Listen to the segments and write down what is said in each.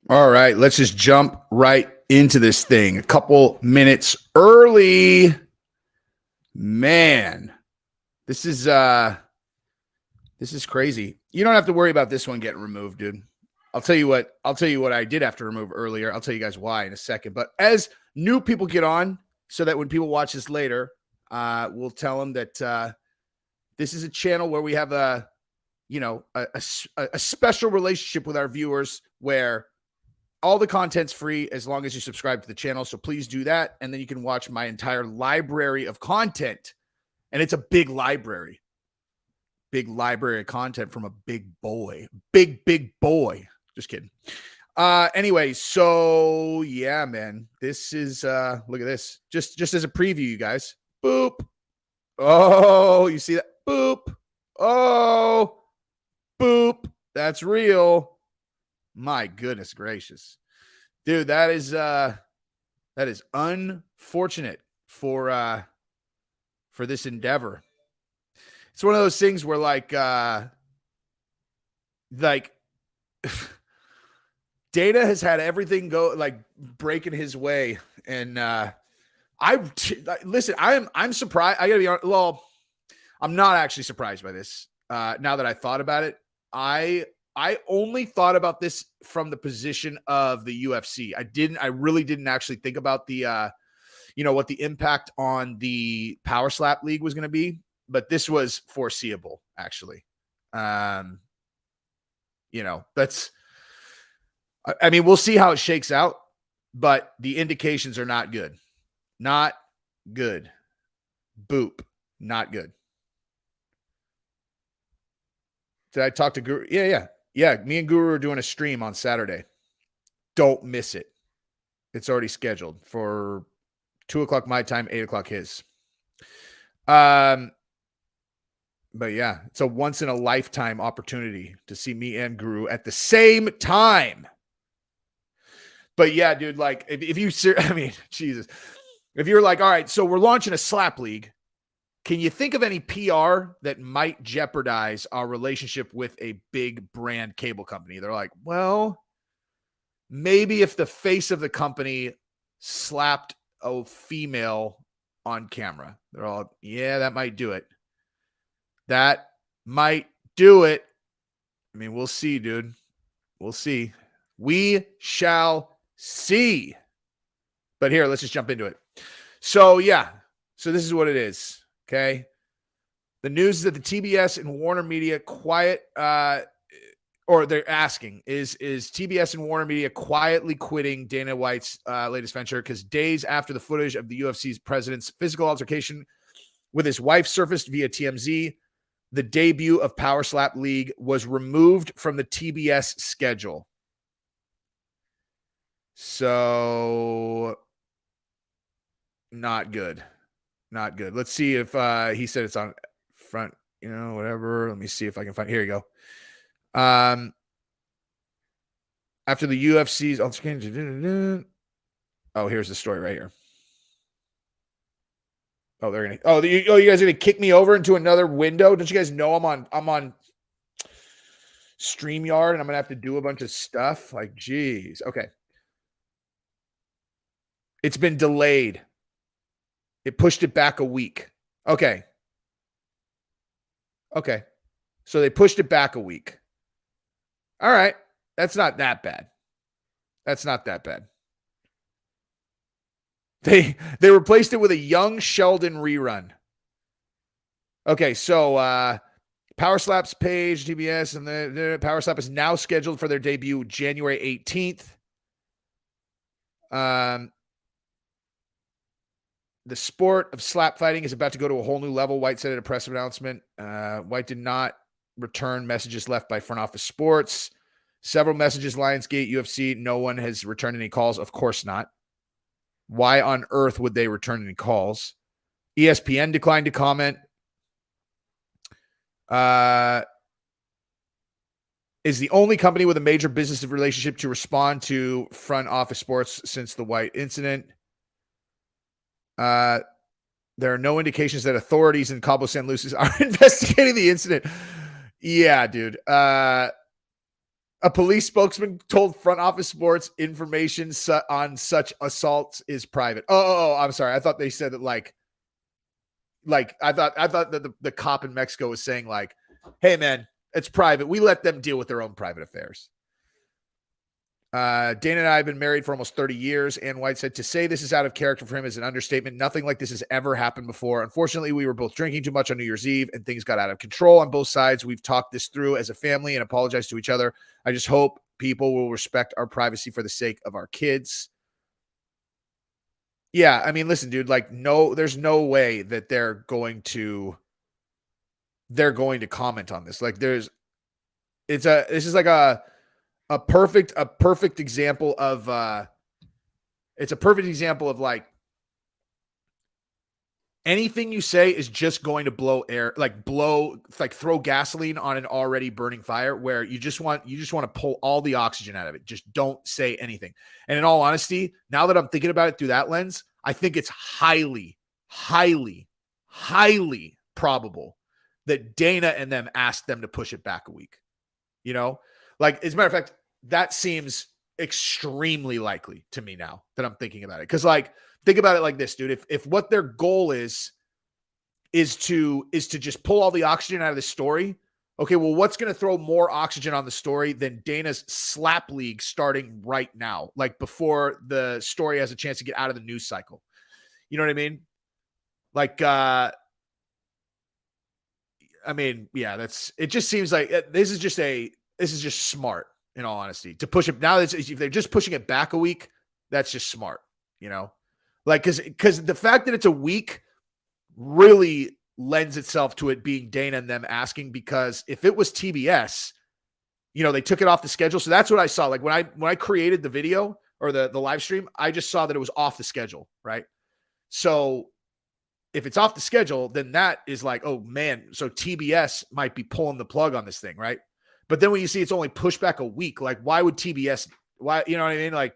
All right, let's just jump right into this thing. A couple minutes early. Man, this is crazy. You don't have to worry about this one getting removed, dude. I'll tell you what I did have to remove earlier. I'll tell you guys why in a second. But as new people get on, so that when people watch this later, we'll tell them that this is a channel where we have a special relationship with our viewers where all the content's free as long as you subscribe to the channel. So please do that. And then you can watch my entire library of content. And it's a big library of content from a big boy, big boy. Just kidding. Anyway, so yeah, man, this is, look at this. Just as a preview, you guys. Boop. Oh, you see that? Boop. Oh, boop. That's real. My goodness gracious, dude, that is unfortunate for this endeavor. It's one of those things where like Data has had everything go like breaking his way. And listen, I'm surprised. I gotta be honest. Well, I'm not actually surprised by this. Now that I thought about it, I only thought about this from the position of the UFC. I really didn't actually think about the, what the impact on the Power Slap League was going to be, but this was foreseeable, actually. We'll see how it shakes out, but the indications are not good. Not good. Boop. Not good. Did I talk to Guru? Yeah. Me and Guru are doing a stream on Saturday. Don't miss it. It's already scheduled for 2:00 my time, 8:00 his. But yeah, it's a once in a lifetime opportunity to see me and Guru at the same time. But yeah, dude, like if you, Jesus, if you're like, all right, so we're launching a slap league. Can you think of any PR that might jeopardize our relationship with a big brand cable company? They're like, well, maybe if the face of the company slapped a female on camera. They're all, yeah, that might do it. That might do it. I mean, we'll see, dude. We'll see. We shall see. But here, let's just jump into it. So, yeah. So this is what it is. Okay. The news is that the TBS and Warner Media or they're asking, is TBS and Warner Media quietly quitting Dana White's latest venture? Because days after the footage of the UFC's president's physical altercation with his wife surfaced via TMZ, the debut of Power Slap League was removed from the TBS schedule. So, not good. Not good. Let's see if he said it's on front, whatever. Let me see if I can find. Here you go. After the UFC's altercation. Oh, here's the story right here. Oh, they're gonna. Oh, you guys are gonna kick me over into another window? Don't you guys know I'm on StreamYard and I'm gonna have to do a bunch of stuff? Like, geez. Okay. It's been delayed. It pushed it back a week. Okay. So they pushed it back a week. All right. That's not that bad. They replaced it with a Young Sheldon rerun. Okay, so Power Slap's page, TBS, and the Power Slap is now scheduled for their debut January 18th. The sport of slap fighting is about to go to a whole new level, White said at a press announcement. White did not return messages left by Front Office Sports. Several messages, Lionsgate, UFC. No one has returned any calls. Of course not. Why on earth would they return any calls? ESPN declined to comment. Is the only company with a major business relationship to respond to Front Office Sports since the White incident. There are no indications that authorities in Cabo San Luis are investigating the incident. Yeah, dude. A police spokesman told Front Office Sports information on such assaults is private. Oh, I'm sorry. I thought they said that like I thought that the cop in Mexico was saying like, hey man, it's private. We let them deal with their own private affairs. Dana and I have been married for almost 30 years. Ann White said, to say this is out of character for him is an understatement. Nothing like this has ever happened before. Unfortunately, we were both drinking too much on New Year's Eve and things got out of control on both sides. We've talked this through as a family and apologized to each other. I just hope people will respect our privacy for the sake of our kids. Yeah, I mean, listen, dude, like there's no way that they're going to comment on this. Like this is like a perfect example of it's a perfect example of like anything you say is just going to throw gasoline on an already burning fire where you just want to pull all the oxygen out of it. Just don't say anything. And in all honesty, now that I'm thinking about it through that lens, I think it's highly, highly, highly probable that Dana and them asked them to push it back a week. You know, like as a matter of fact, that seems extremely likely to me now that I'm thinking about it. Cause like, think about it like this, dude. If what their goal is to just pull all the oxygen out of the story. Okay. Well, what's going to throw more oxygen on the story than Dana's slap league starting right now? Like before the story has a chance to get out of the news cycle. You know what I mean? Like, I mean, yeah, it just seems like this is just smart in all honesty to push it. Now if they're just pushing it back a week, that's just smart, you know, like, cause the fact that it's a week really lends itself to it being Dana and them asking, because if it was TBS, you know, they took it off the schedule. So that's what I saw. Like when I created the video or the live stream, I just saw that it was off the schedule. Right. So if it's off the schedule, then that is like, oh man, so TBS might be pulling the plug on this thing. Right. But then when you see it's only pushed back a week, like why would TBS, you know what I mean? Like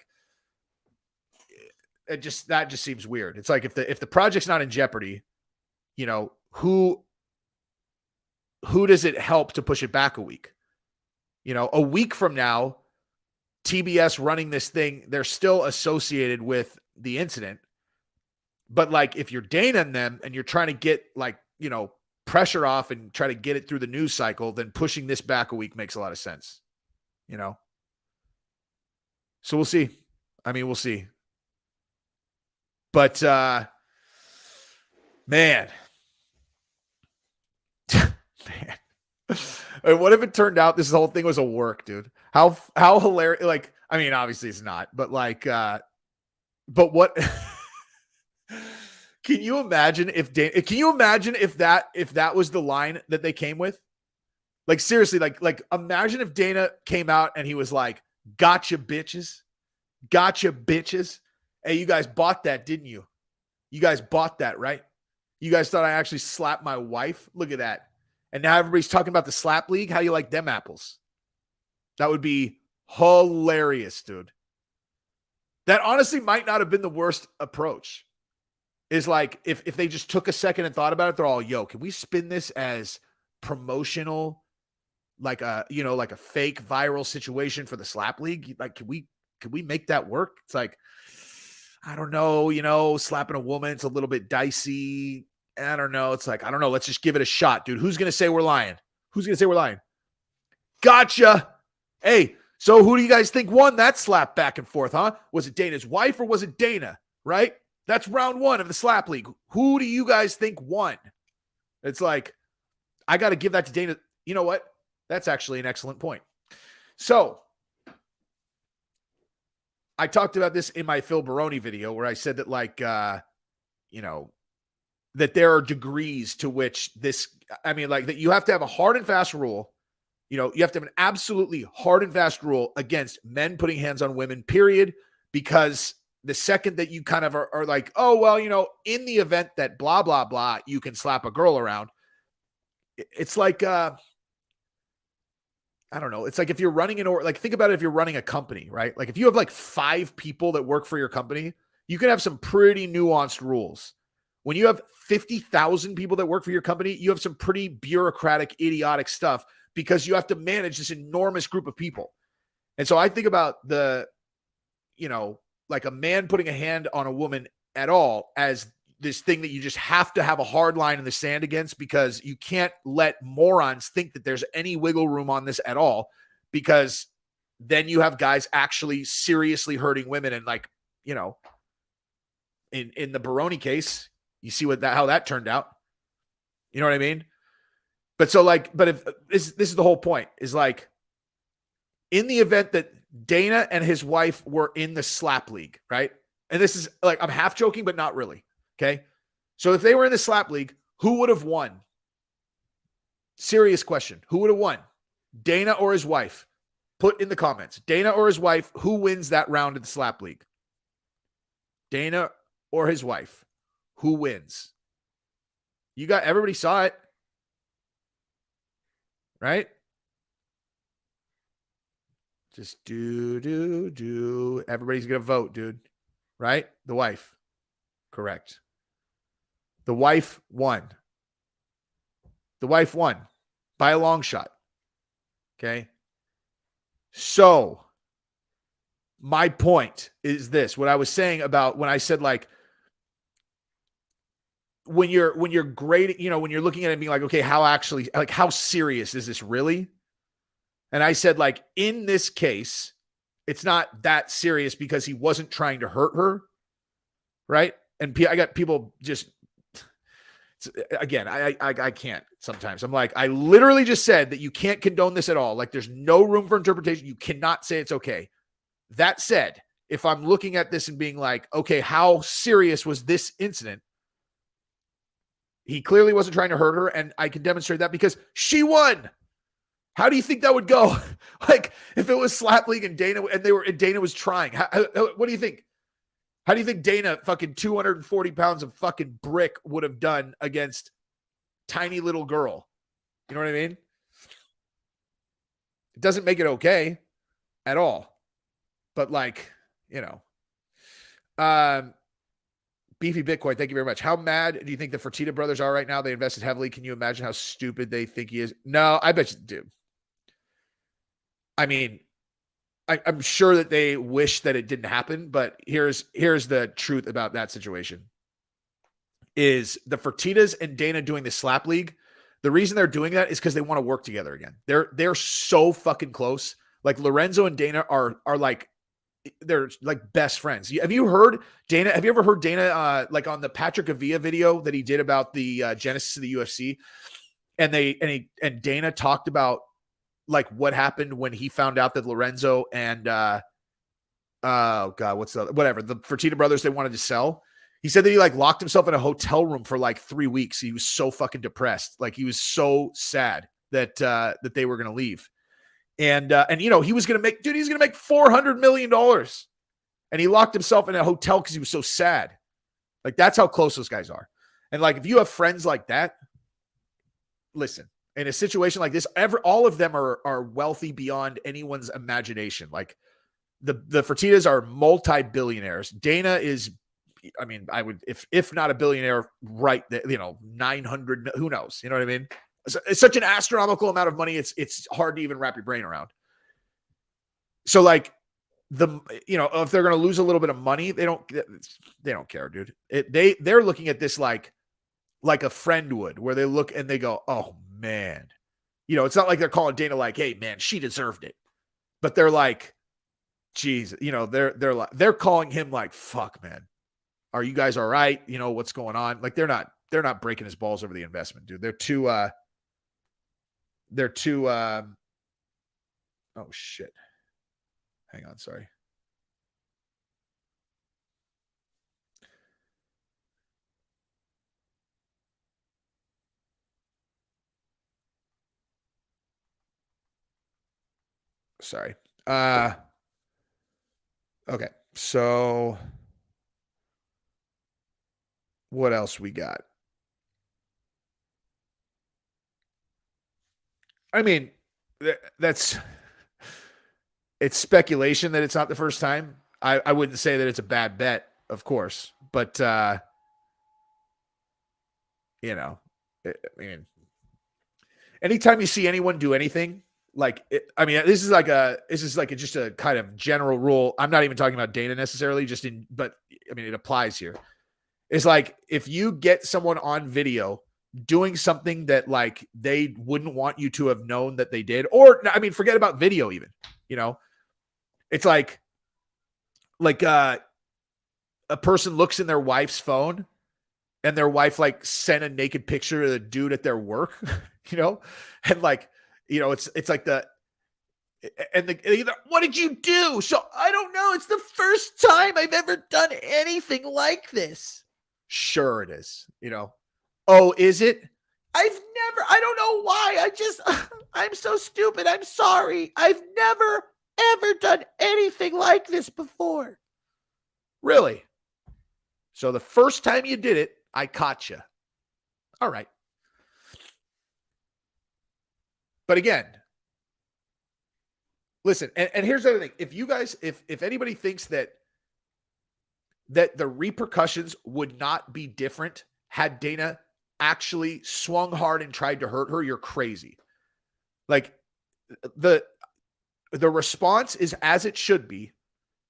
that just seems weird. It's like if the project's not in jeopardy, you know, who does it help to push it back a week? You know, a week from now, TBS running this thing, they're still associated with the incident. But like if you're Dana and them and you're trying to get like, you know, pressure off and try to get it through the news cycle, then pushing this back a week makes a lot of sense, you know? So we'll see. I mean, we'll see. But, man. What if it turned out this whole thing was a work, dude? How hilarious. Like, I mean, obviously it's not, but like, but what, can you imagine if that was the line that they came with? Like, seriously, like imagine if Dana came out and he was like, gotcha bitches. Hey, you guys bought that, didn't you? You guys bought that, right? You guys thought I actually slapped my wife? Look at that. And now everybody's talking about the slap league. How you like them apples? That would be hilarious, dude. That honestly might not have been the worst approach. Is like, if they just took a second and thought about it, they're all, yo, can we spin this as promotional, like a fake viral situation for the slap league? Like, can we make that work? It's like, I don't know, you know, slapping a woman, it's a little bit dicey. I don't know. It's like, I don't know. Let's just give it a shot, dude. Who's going to say we're lying? Gotcha. Hey, so who do you guys think won that slap back and forth, huh? Was it Dana's wife or was it Dana, right? That's round one of the slap league. Who do you guys think won? It's like, I got to give that to Dana. You know what? That's actually an excellent point. So I talked about this in my Phil Baroni video where I said that like, you know, that there are degrees to which this, I mean, like that you have to have a hard and fast rule. You know, you have to have an absolutely hard and fast rule against men putting hands on women, period. Because the second that you kind of are like, oh, well, you know, in the event that blah, blah, blah, you can slap a girl around. It's like, I don't know. It's like if you're running think about it. If you're running a company, right? Like if you have like 5 people that work for your company, you can have some pretty nuanced rules. When you have 50,000 people that work for your company, you have some pretty bureaucratic, idiotic stuff because you have to manage this enormous group of people. And so I think about the, like a man putting a hand on a woman at all as this thing that you just have to have a hard line in the sand against, because you can't let morons think that there's any wiggle room on this at all, because then you have guys actually seriously hurting women. And like, in the Baroni case, you see how that turned out. You know what I mean? But so like, but if this is the whole point, is like, in the event that Dana and his wife were in the slap league, right? And this is like, I'm half joking, but not really. Okay. So if they were in the slap league, who would have won? Serious question. Who would have won? Dana or his wife? Put in the comments. Dana or his wife, who wins that round in the slap league? Dana or his wife? Who wins? Everybody saw it. Right? Just do. Everybody's going to vote, dude. Right? The wife. Correct. The wife won. The wife won by a long shot. Okay. So my point is this, what I was saying about when I said, like, when you're grading, when you're looking at it and being like, okay, how serious is this really? And I said, like, in this case, it's not that serious because he wasn't trying to hurt her. Right. And I got people just, again, I can't sometimes. I'm like, I literally just said that you can't condone this at all. Like, there's no room for interpretation. You cannot say it's okay. That said, if I'm looking at this and being like, okay, how serious was this incident? He clearly wasn't trying to hurt her, and I can demonstrate that because she won. How do you think that would go? Like, if it was slap league and Dana was trying, what do you think? How do you think Dana, fucking 240 pounds of fucking brick, would have done against tiny little girl? You know what I mean? It doesn't make it okay at all. But like, Beefy Bitcoin, thank you very much. How mad do you think the Fertitta brothers are right now? They invested heavily. Can you imagine how stupid they think he is? No, I bet you do. I mean, I'm sure that they wish that it didn't happen, but here's the truth about that situation. Is the Fertittas and Dana doing the slap league? The reason they're doing that is because they want to work together again. They're so fucking close. Like, Lorenzo and Dana are like, they're like best friends. Have you heard Dana? Have you ever heard Dana like on the Patrick Avila video that he did about the genesis of the UFC? And Dana talked about like what happened when he found out that Lorenzo and oh god, whatever, the Fertitta brothers, they wanted to sell. He said that he like locked himself in a hotel room for like 3 weeks. He was so fucking depressed. Like, he was so sad that they were going to leave. And he was going to make, he's going to make $400 million. And he locked himself in a hotel because he was so sad. Like, that's how close those guys are. And like, if you have friends like that, listen, in a situation like this, all of them are wealthy beyond anyone's imagination. Like, the Fertittas are multi-billionaires. Dana is, I mean, I would, if not a billionaire, right, 900, who knows? You know what I mean? It's such an astronomical amount of money. It's hard to even wrap your brain around. So like, if they're going to lose a little bit of money, they don't care, dude. They're looking at this like a friend would, where they look and they go, oh man, it's not like they're calling Dana like, hey man, she deserved it. But they're like, geez, they're calling him like, fuck man, are you guys all right? What's going on? Like, they're not breaking his balls over the investment, dude. They're too oh shit. Hang on, sorry. Sorry. Okay. So what else we got? I mean, it's speculation that it's not the first time. I wouldn't say that it's a bad bet, of course, but I mean, anytime you see anyone do anything I mean, this is like just a kind of general rule. I'm not even talking about Dana necessarily, but I mean, it applies here. It's like, if you get someone on video doing something that like they wouldn't want you to have known that they did, or I mean, forget about video even, it's like a person looks in their wife's phone and their wife like sent a naked picture of the dude at their work, and like, it's like what did you do? So I don't know. It's the first time I've ever done anything like this. Sure it is, Oh, is it? I don't know why. I'm so stupid. I'm sorry. I've never, ever done anything like this before. Really? So the first time you did it, I caught you. All right. But again, listen, and here's the other thing. If you guys, if anybody thinks that the repercussions would not be different had Dana actually swung hard and tried to hurt her, you're crazy. Like, the response is as it should be,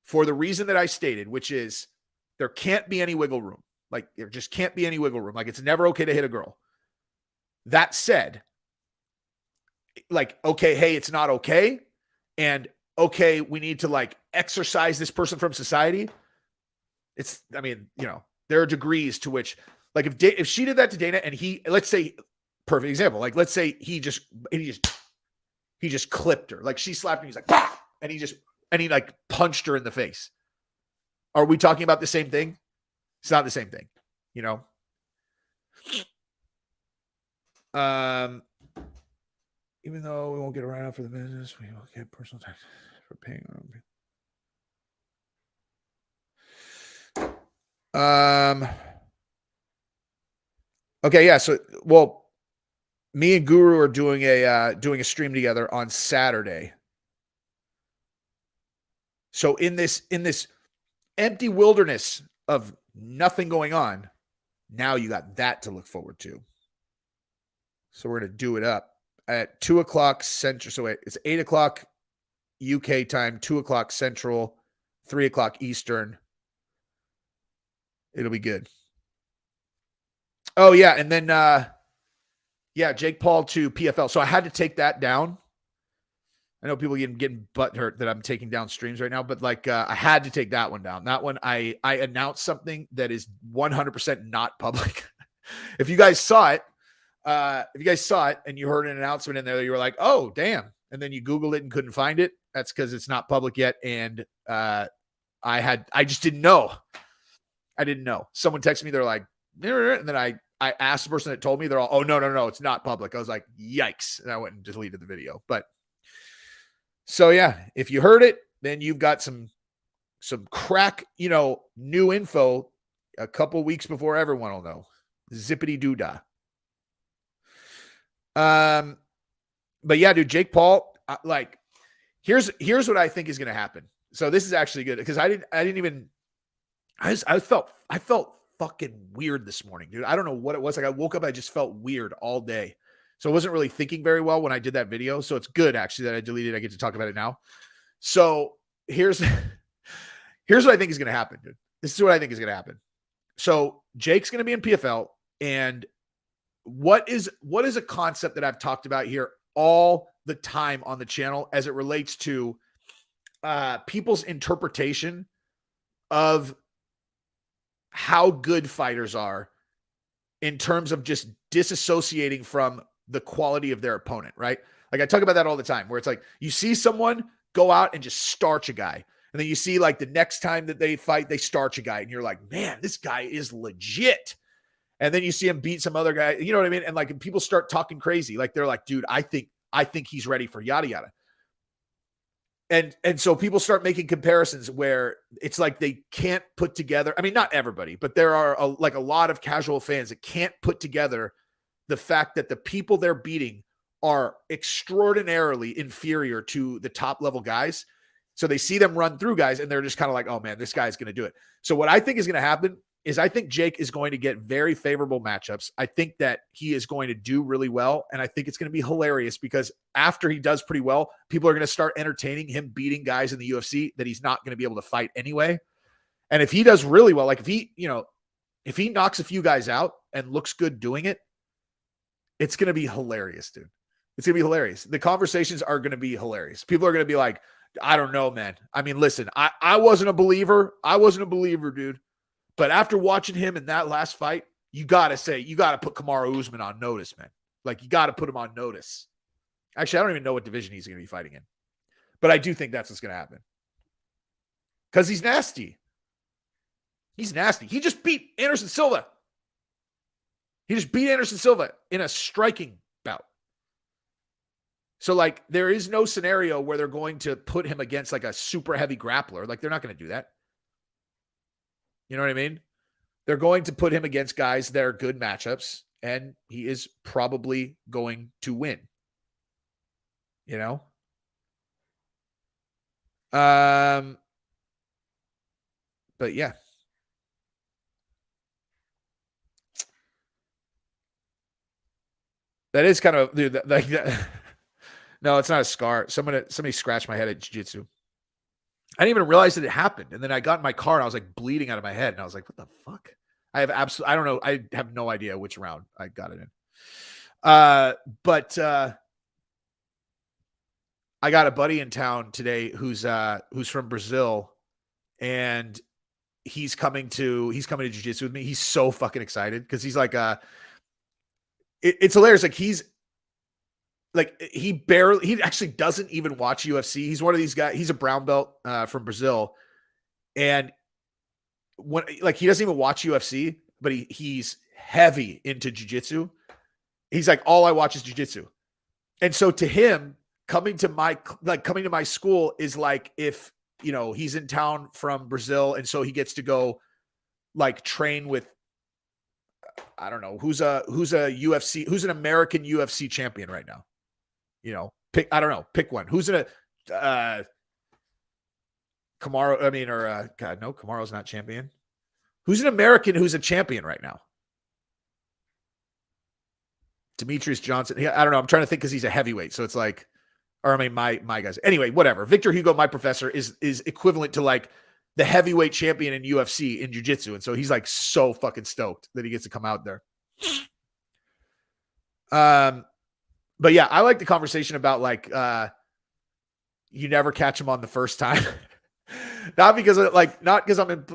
for the reason that I stated, which is there can't be any wiggle room. Like, there just can't be any wiggle room. Like, it's never okay to hit a girl. That said, like, okay, hey, it's not okay. And okay, we need to like exorcise this person from society. I mean, there are degrees to which, like, if she did that to Dana and let's say, perfect example, like, let's say he just clipped her, like she slapped him, he's like, bah! and he like punched her in the face. Are we talking about the same thing? It's not the same thing, Even though we won't get a write-off for the business, we will get personal tax for paying. Okay, yeah. So, me and Guru are doing a stream together on Saturday. So in this empty wilderness of nothing going on, now you got that to look forward to. So we're gonna do it up at 2:00 Central. So wait, it's 8:00 UK time, 2:00 Central, 3:00 Eastern. It'll be good. Oh yeah, and then Jake Paul to PFL. So I had to take that down. I know people getting butthurt that I'm taking down streams right now, but like I had to take that one down. That one I announced something that is 100% not public. If you guys saw it, and you heard an announcement in there that you were like, oh damn, and then you Googled it and couldn't find it, that's because it's not public yet. And I just didn't know. I didn't know. Someone texted me, they're like, and then I asked the person that told me, they're all, oh no, it's not public. I was like, yikes. And I went and deleted the video. But so yeah, if you heard it, then you've got some crack, new info a couple weeks before everyone will know. Zippity doo dah. But yeah, dude, Jake Paul, like, here's what I think is going to happen. So this is actually good because I felt fucking weird this morning, dude. I don't know what it was. Like, I woke up, I just felt weird all day. So I wasn't really thinking very well when I did that video. So it's good actually that I deleted it. I get to talk about it now. So here's what I think is going to happen, dude. This is what I think is going to happen. So Jake's going to be in PFL, and what is a concept that I've talked about here all the time on the channel as it relates to people's interpretation of how good fighters are in terms of just disassociating from the quality of their opponent, right? Like, I talk about that all the time, where it's like you see someone go out and just starch a guy, and then you see like the next time that they fight, they starch a guy, and you're like, man, this guy is legit. And then you see him beat some other guy, you know what I mean? And like, people start talking crazy. Like, they're like, dude, I think he's ready for yada yada. And so people start making comparisons where it's like they can't put together. I mean, not everybody, but there are a lot of casual fans that can't put together the fact that the people they're beating are extraordinarily inferior to the top level guys. So they see them run through guys and they're just kind of like, oh man, this guy's going to do it. So what I think is going to happen is I think Jake is going to get very favorable matchups. I think that he is going to do really well. And I think it's going to be hilarious because after he does pretty well, people are going to start entertaining him beating guys in the UFC that he's not going to be able to fight anyway. And if he does really well, like if he knocks a few guys out and looks good doing it, it's going to be hilarious, dude. It's going to be hilarious. The conversations are going to be hilarious. People are going to be like, I don't know, man. I mean, listen, I wasn't a believer. Dude. But after watching him in that last fight, you got to put Kamaru Usman on notice, man. Like, you got to put him on notice. Actually, I don't even know what division he's going to be fighting in. But I do think that's what's going to happen. Because he's nasty. He's nasty. He just beat Anderson Silva. In a striking bout. So, like, there is no scenario where they're going to put him against, like, a super heavy grappler. Like, they're not going to do that. You know what I mean? They're going to put him against guys that are good matchups, and he is probably going to win. You know? But yeah. That is kind of, dude, like that. No, it's not a scar. Somebody scratched my head at jiu-jitsu. I didn't even realize that it happened. And then I got in my car and I was like bleeding out of my head. And I was like, what the fuck? I don't know. I have no idea which round I got it in. But I got a buddy in town today who's from Brazil, and he's coming to jiu-jitsu with me. He's so fucking excited because he's like, it's hilarious. Like he actually doesn't even watch UFC. He's one of these guys. He's a brown belt from Brazil. And he doesn't even watch UFC, but he's heavy into jiu-jitsu. He's like, all I watch is jiu-jitsu. And so to him, coming to my school is like, if, he's in town from Brazil. And so he gets to go like train with, I don't know, who's an American UFC champion right now. Pick one. Who's in a Kamaru? No, Kamaru's not champion. Who's an American who's a champion right now? Demetrius Johnson. I don't know. I'm trying to think because he's a heavyweight. So it's like, my guys. Anyway, whatever. Victor Hugo, my professor, is equivalent to like the heavyweight champion in UFC in jiu-jitsu. And so he's like so fucking stoked that he gets to come out there. But yeah, I like the conversation about like, you never catch him on the first time. not because I'm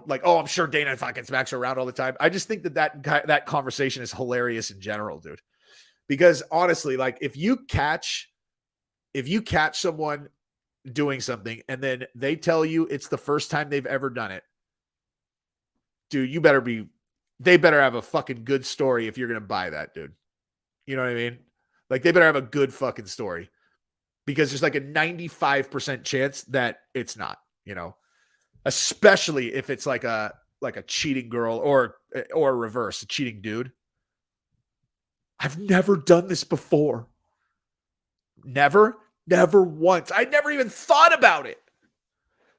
I'm sure Dana fucking smacks her around all the time. I just think that conversation is hilarious in general, dude. Because honestly, like if you catch someone doing something and then they tell you it's the first time they've ever done it, dude, they better have a fucking good story if you're going to buy that, dude. You know what I mean? Like they better have a good fucking story, because there's like a 95% chance that it's not, especially if it's like a cheating girl or reverse, a cheating dude. I've never done this before. Never once. I never even thought about it.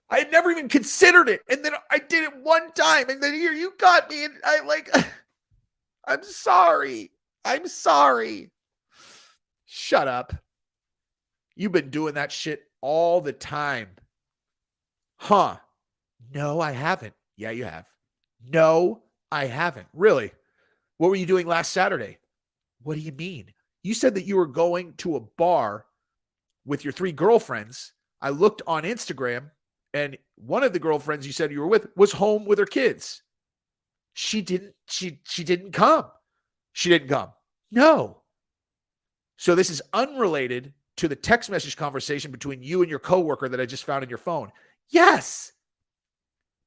I had never even considered it. And then I did it one time, and then here you got me, and I'm sorry. Shut up. You've been doing that shit all the time. Huh? No, I haven't. Yeah, you have. No, I haven't. Really? What were you doing last Saturday? What do you mean? You said that you were going to a bar with your 3 girlfriends. I looked on Instagram, and one of the girlfriends you said you were with was home with her kids. She didn't come. She didn't come. No. So this is unrelated to the text message conversation between you and your coworker that I just found in your phone. Yes.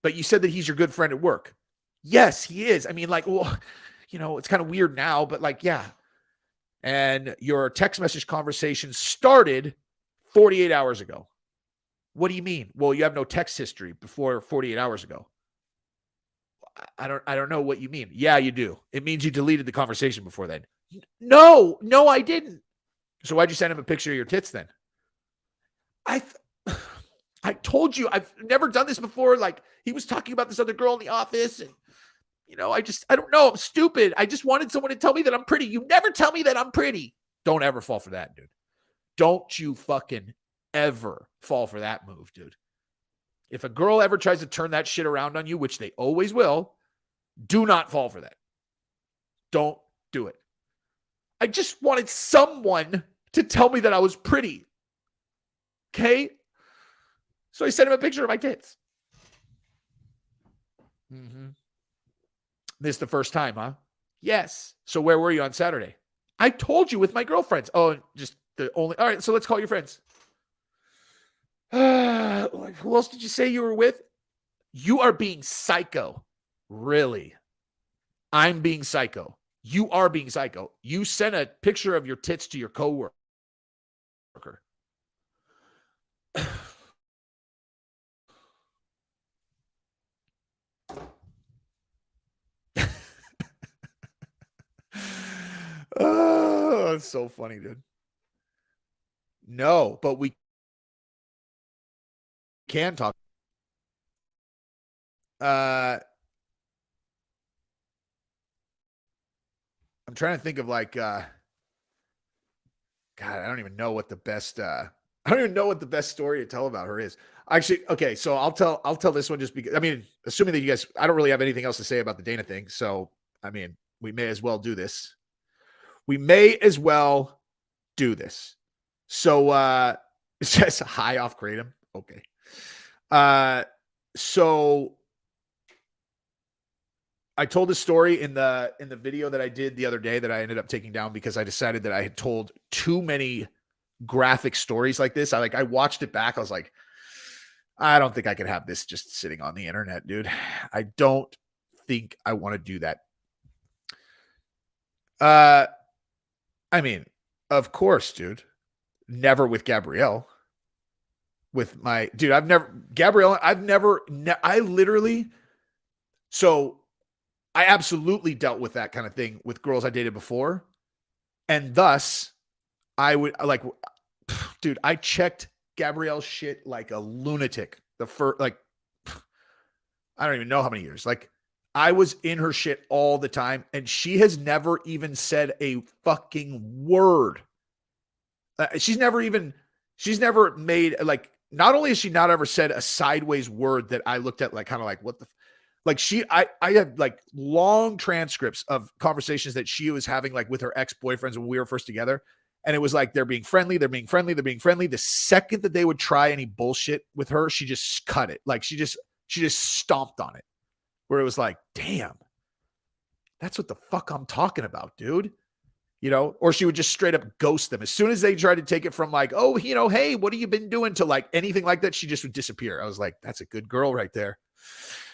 But you said that he's your good friend at work. Yes, he is. I mean, like, well, it's kind of weird now, but like, yeah. And your text message conversation started 48 hours ago. What do you mean? Well, you have no text history before 48 hours ago. I don't know what you mean. Yeah, you do. It means you deleted the conversation before then. No, I didn't. So why'd you send him a picture of your tits then? I told you I've never done this before. Like he was talking about this other girl in the office, and I don't know. I'm stupid. I just wanted someone to tell me that I'm pretty. You never tell me that I'm pretty. Don't ever fall for that, dude. Don't you fucking ever fall for that move, dude. If a girl ever tries to turn that shit around on you, which they always will, do not fall for that. Don't do it. I just wanted someone to tell me that I was pretty. Okay? So I sent him a picture of my tits. This the first time, huh? Yes. So where were you on Saturday? I told you with my girlfriends. Oh, just the only. All right, so let's call your friends. Who else did you say you were with? You are being psycho. Really? I'm being psycho. You are being psycho. You sent a picture of your tits to your coworker. Oh, it's so funny, dude. No, but we can talk. I'm trying to think of like God, I don't even know what the best I don't even know what the best story to tell about her is. Actually, okay, so I'll tell this one just because I mean, assuming that you guys I don't really have anything else to say about the Dana thing, so I mean, we may as well do this. So it says high off kratom. Okay. So I told this story in the video that I did the other day that I ended up taking down because I decided that I had told too many graphic stories like this. I watched it back. I was like, I don't think I could have this just sitting on the internet, dude. I don't think I want to do that. I mean, of course, dude. Never with Gabrielle. With my dude, I literally, so I absolutely dealt with that kind of thing with girls I dated before. And thus, I would like, dude, I checked Gabrielle's shit like a lunatic. The first, like, I don't even know how many years. Like, I was in her shit all the time, and she has never even said a fucking word. She's never made, like, not only has she not ever said a sideways word that I looked at, like, kind of like, what the, like, I had like long transcripts of conversations that she was having, like, with her ex-boyfriends when we were first together. And it was like, they're being friendly. The second that they would try any bullshit with her, she just cut it. Like, she just stomped on it. Where it was like, damn, that's what the fuck I'm talking about, dude. Or she would just straight up ghost them. As soon as they tried to take it from like, oh, hey, what have you been doing, to like anything like that, she just would disappear. I was like, that's a good girl right there.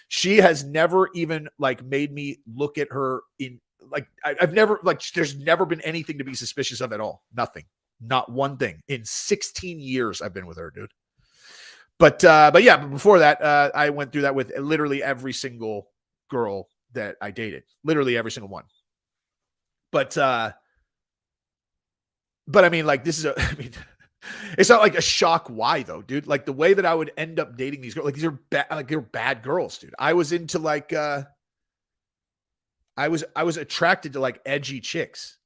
She has never even like made me look at her in like, I've never, like, there's never been anything to be suspicious of at all. Nothing, not one thing in 16 years I've been with her, dude. But yeah, but before that, I went through that with literally every single girl that I dated, literally every single one. But I mean, like, this is it's not like a shock. Why though, dude? Like, the way that I would end up dating these girls, like, these are bad, like, they're bad girls, dude. I was into like, I was attracted to like edgy chicks,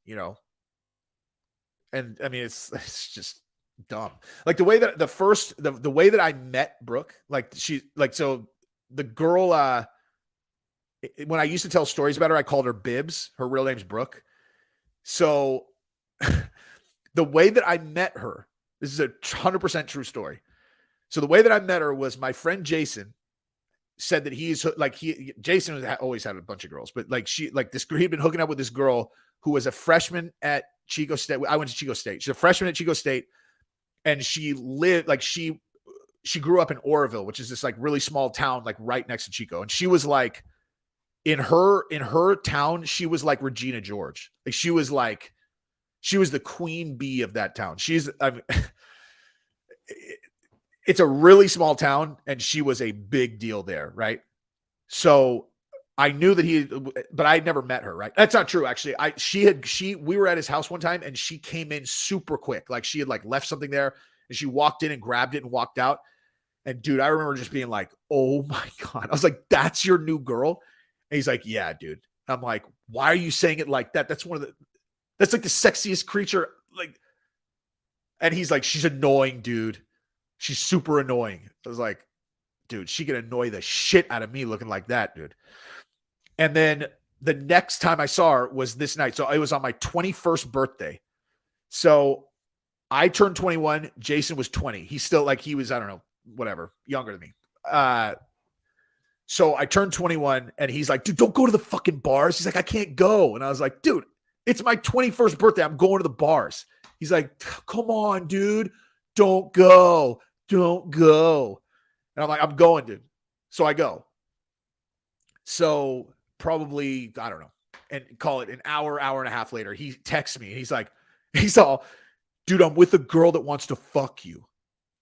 and I mean, it's just dumb. Like, the way that the way that I met Brooke, like, so the girl, when I used to tell stories about her, I called her Bibbs. Her real name's Brooke. So the way that I met her, this is a 100% true story. So the way that I met her was my friend Jason said that Jason always had a bunch of girls, but like he'd been hooking up with this girl who was a freshman at Chico State. I went to Chico State. She's a freshman at Chico State. And she lived, like, she grew up in Oroville, which is this like really small town, like right next to Chico. And she was like, in her town, she was like Regina George. Like, she was the queen bee of that town. It's a really small town, and she was a big deal there, right? So I knew that but I had never met her, right? That's not true, actually. We were at his house one time, and she came in super quick. Like, she had like left something there, and she walked in and grabbed it and walked out. And dude, I remember just being like, oh my God. I was like, that's your new girl? And he's like, yeah, dude. I'm like, why are you saying it like that? That's like the sexiest creature. Like, and he's like, she's annoying, dude. She's super annoying. I was like, dude, she can annoy the shit out of me looking like that, dude. And then the next time I saw her was this night. So it was on my 21st birthday. So I turned 21. Jason was 20. He's still like, he was, I don't know, whatever, younger than me. So I turned 21 and he's like, dude, don't go to the fucking bars. He's like, I can't go. And I was like, dude, it's my 21st birthday. I'm going to the bars. He's like, come on, dude. Don't go. Don't go. And I'm like, I'm going, dude. So I go. So probably, I don't know, and call it an hour and a half later, he texts me and he's all, dude, I'm with a girl that wants to fuck you.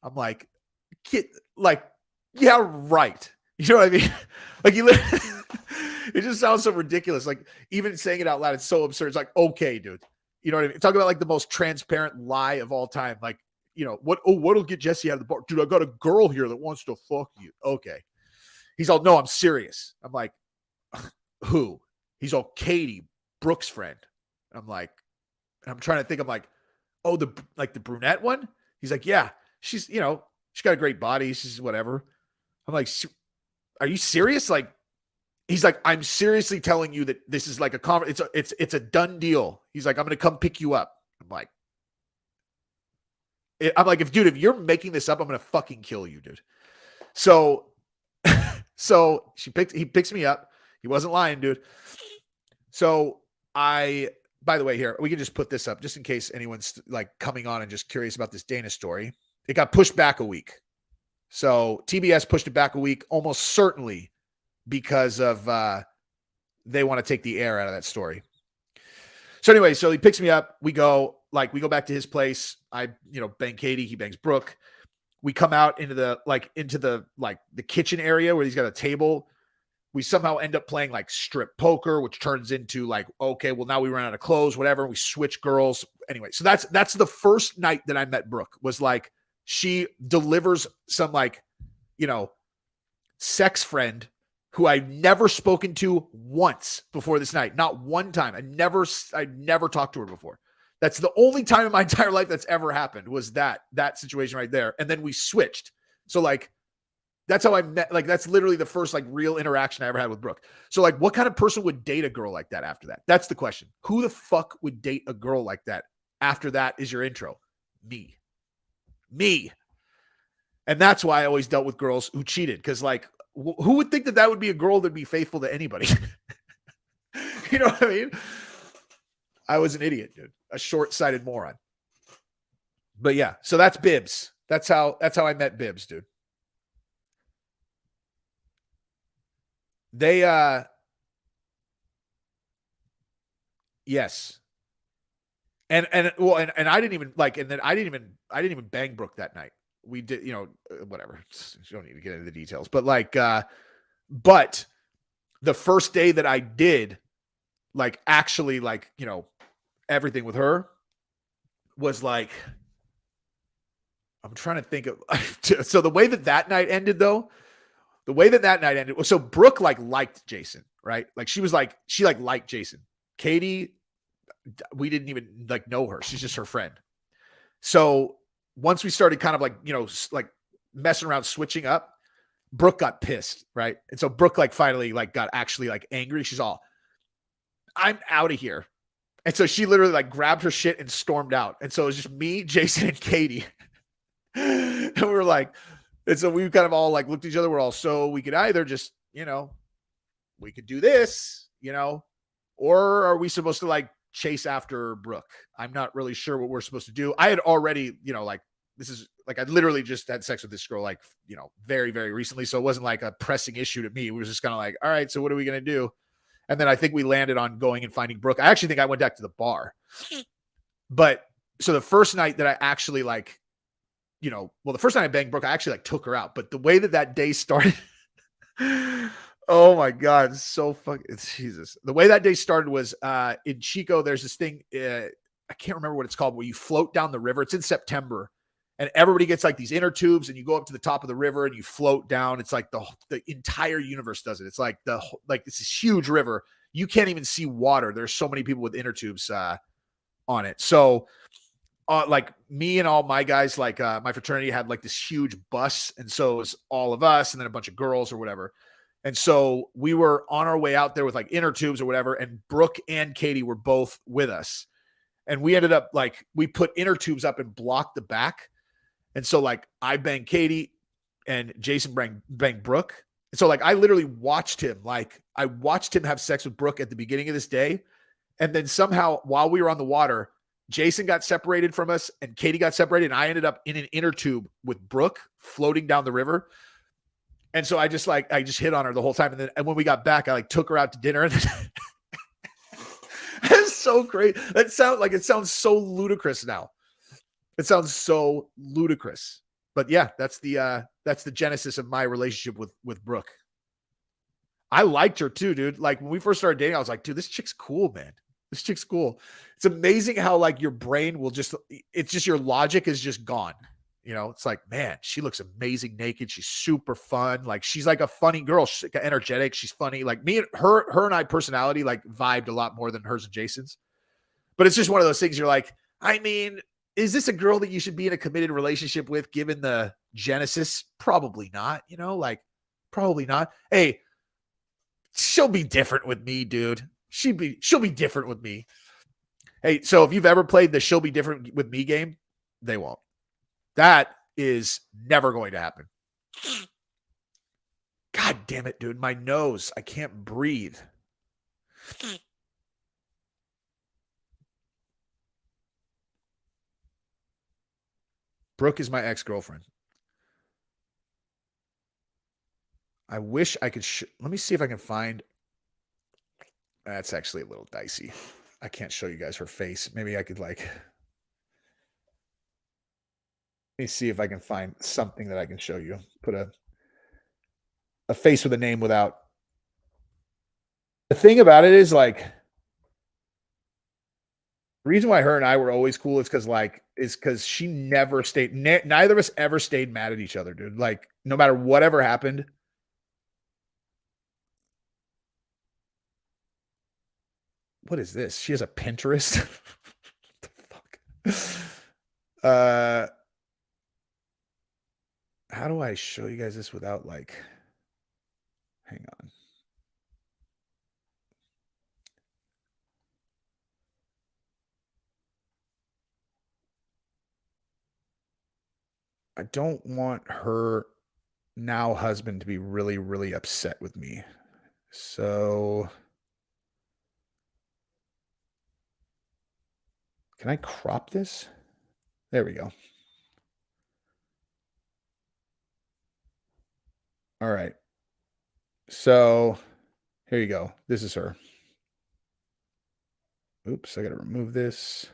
I'm like, yeah, right. You know what I mean? Like it just sounds so ridiculous. Like even saying it out loud, it's so absurd. It's like, okay, dude. You know what I mean? Talk about like the most transparent lie of all time. Like, you know, what'll get Jesse out of the bar? Dude, I got a girl here that wants to fuck you. Okay. He's all, no, I'm serious. I'm like, who? He's all, Katie, Brooke's friend. I'm like, I'm trying to think. I'm like, oh, the brunette one? He's like, yeah, she's, you know, she's got a great body. She's whatever. I'm like, are you serious? Like, he's like, I'm seriously telling you that this is like a conference. It's a done deal. He's like, I'm going to come pick you up. I'm like, if you're making this up, I'm going to fucking kill you, dude. So he picks me up. He wasn't lying, dude. So by the way, here, we can just put this up just in case anyone's like coming on and just curious about this Dana story. It got pushed back a week. So TBS pushed it back a week, almost certainly because of they want to take the air out of that story. So anyway, so he picks me up. We go back to his place. I, bang Katie. He bangs Brooke. We come out into the kitchen area where he's got a table. We somehow end up playing like strip poker, which turns into like, okay, well now we run out of clothes, whatever. We switch girls. Anyway, so that's the first night that I met Brooke. Was like, she delivers some sex friend who I've never spoken to once before this night. Not one time. I never talked to her before. That's the only time in my entire life that's ever happened, was that situation right there. And then we switched. So like, that's how I met. Like, that's literally the first like real interaction I ever had with Brooke. So like, what kind of person would date a girl like that after that? That's the question. Who the fuck would date a girl like that? After that is your intro. Me. And that's why I always dealt with girls who cheated. Cause like, who would think that would be a girl that'd be faithful to anybody? You know what I mean? I was an idiot, dude. A short-sighted moron. But yeah, so that's Bibbs. That's how I met Bibbs, dude. They yes. And I didn't even I didn't even bang Brooke that night. We did, whatever. You don't need to get into the details. But but the first day that I did actually everything with her was like, I'm trying to think of, so the way that night ended though, was, so Brooke liked Jason, right? Like she liked Jason. Katie, we didn't even know her. She's just her friend. So once we started kind of messing around, switching up, Brooke got pissed, right? And so Brooke finally got actually angry. She's all, I'm out of here. And so she literally grabbed her shit and stormed out. And so it was just me, Jason, and Katie. And we were and so we kind of all looked at each other. We're all, so we could either just, we could do this, or are we supposed to chase after Brooke? I'm not really sure what we're supposed to do. I had already, this is I literally just had sex with this girl, very, very recently. So it wasn't a pressing issue to me. We were just kind of all right, so what are we going to do? And then I think we landed on going and finding Brooke. I actually think I went back to the bar. But so the first night that I actually the first time I banged Brooke, I actually took her out. But the way that day started, oh my God, it's so fucking, Jesus. The way that day started was in Chico, there's this thing, I can't remember what it's called, where you float down the river. It's in September. and everybody gets like these inner tubes, and you go up to the top of the river and you float down. It's like the entire universe does it. It's like it's this huge river. You can't even see water. There's so many people with inner tubes on it. So like me and all my guys, like my fraternity had like this huge bus, and so it was all of us and then a bunch of girls or whatever. And so we were on our way out there with like inner tubes or whatever, and Brooke and Katie were both with us. And we ended up like, we put inner tubes up and blocked the back. And so like I banged Katie and Jason banged Brooke. And so like I literally watched him, like I watched him have sex with Brooke at the beginning of this day. And then somehow while we were on the water, Jason got separated from us and Katie got separated. And I ended up in an inner tube with Brooke floating down the river. And so I just hit on her the whole time. And when we got back, I like took her out to dinner. And it's so great. It sounds so ludicrous now. It sounds so ludicrous. But yeah, that's the genesis of my relationship with Brooke. I liked her too, dude. Like when we first started dating, I was like, dude, this chick's cool, man. This chick's cool. It's amazing how like your brain will it's just your logic is just gone. You know, it's like, man, she looks amazing naked. She's super fun. Like she's like a funny girl. She's energetic. She's funny. Like me and her and I personality like vibed a lot more than hers and Jason's. But it's just one of those things you're like, I mean, is this a girl that you should be in a committed relationship with given the genesis? Probably not, you know, like probably not. Hey, she'll be different with me, dude. She'll be different with me. Hey, so if you've ever played the she'll be different with me game, they won't. That is never going to happen. God damn it, dude. My nose. I can't breathe. Brooke is my ex-girlfriend. I wish I could. Let me see if I can find. That's actually a little dicey. I can't show you guys her face. Maybe I could like. Let me see if I can find something that I can show you. Put a face with a name without. The thing about it is like. The reason why her and I were always cool is because she never stayed. Neither of us ever stayed mad at each other, dude. Like no matter whatever happened. What is this? She has a Pinterest. What the fuck? How do I show you guys this without like? Hang on. I don't want her now husband to be really, really upset with me. So can I crop this? There we go. All right. So here you go. This is her. Oops, I got to remove this.